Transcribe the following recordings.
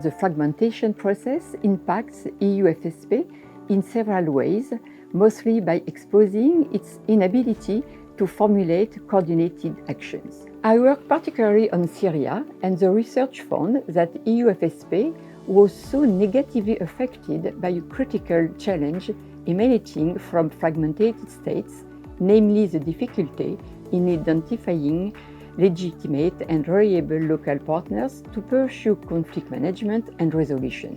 The fragmentation process impacts EU FSP in several ways, mostly by exposing its inability to formulate coordinated actions. I work particularly on Syria, and the research found that EU FSP was so negatively affected by a critical challenge emanating from fragmented states, namely the difficulty in identifying legitimate and reliable local partners to pursue conflict management and resolution.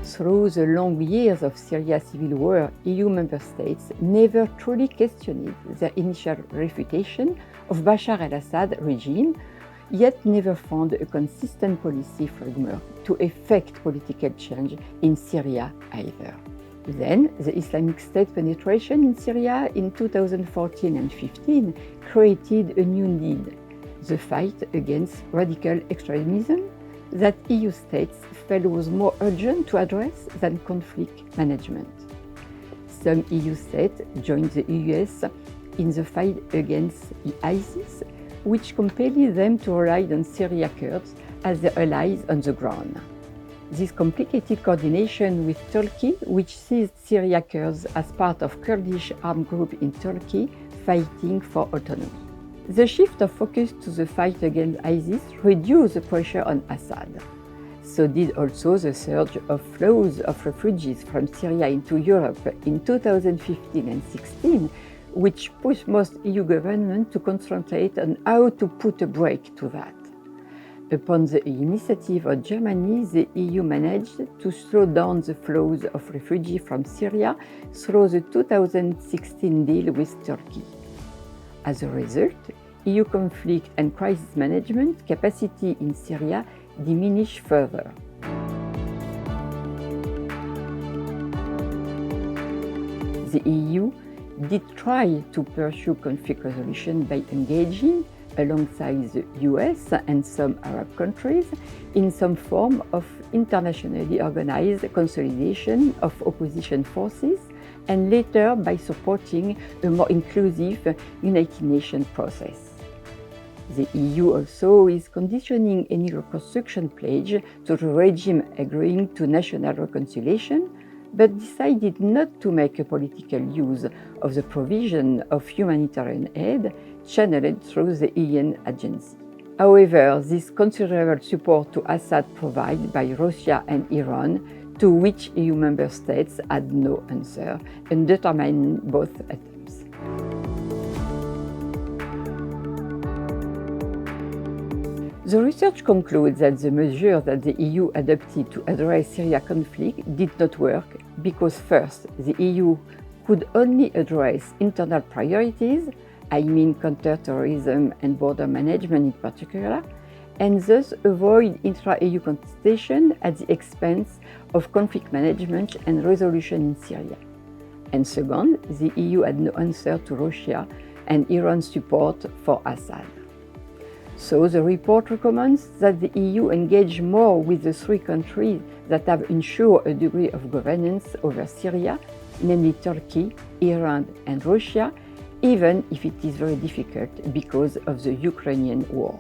Through the long years of Syria's civil war, EU member states never truly questioned their initial refutation of Bashar al-Assad regime, yet never found a consistent policy framework to effect political change in Syria either. Then, the Islamic State penetration in Syria in 2014 and 15 created a new need, the fight against radical extremism that EU states felt was more urgent to address than conflict management. Some EU states joined the US in the fight against ISIS, which compelled them to rely on Syrian Kurds as their allies on the ground. This complicated coordination with Turkey, which sees Syrian Kurds as part of Kurdish armed group in Turkey fighting for autonomy. The shift of focus to the fight against ISIS reduced the pressure on Assad. So did also the surge of flows of refugees from Syria into Europe in 2015 and 16, which pushed most EU governments to concentrate on how to put a brake to that. Upon the initiative of Germany, the EU managed to slow down the flows of refugees from Syria through the 2016 deal with Turkey. As a result, EU conflict and crisis management capacity in Syria diminished further. The EU did try to pursue conflict resolution by engaging, alongside the US and some Arab countries, in some form of internationally organized consolidation of opposition forces, and later by supporting a more inclusive United Nations process. The EU also is conditioning any reconstruction pledge to the regime agreeing to national reconciliation, but decided not to make a political use of the provision of humanitarian aid channeled through the UN agency. However, this considerable support to Assad provided by Russia and Iran, to which EU member states had no answer, and determined both attempts. The research concludes that the measures that the EU adopted to address Syria conflict did not work because first, the EU could only address internal priorities, I mean counter-terrorism and border management in particular, and thus avoid intra-EU contestation at the expense of conflict management and resolution in Syria. And second, the EU had no answer to Russia and Iran's support for Assad. So the report recommends that the EU engage more with the three countries that have ensured a degree of governance over Syria, namely Turkey, Iran and Russia, even if it is very difficult because of the Ukrainian war.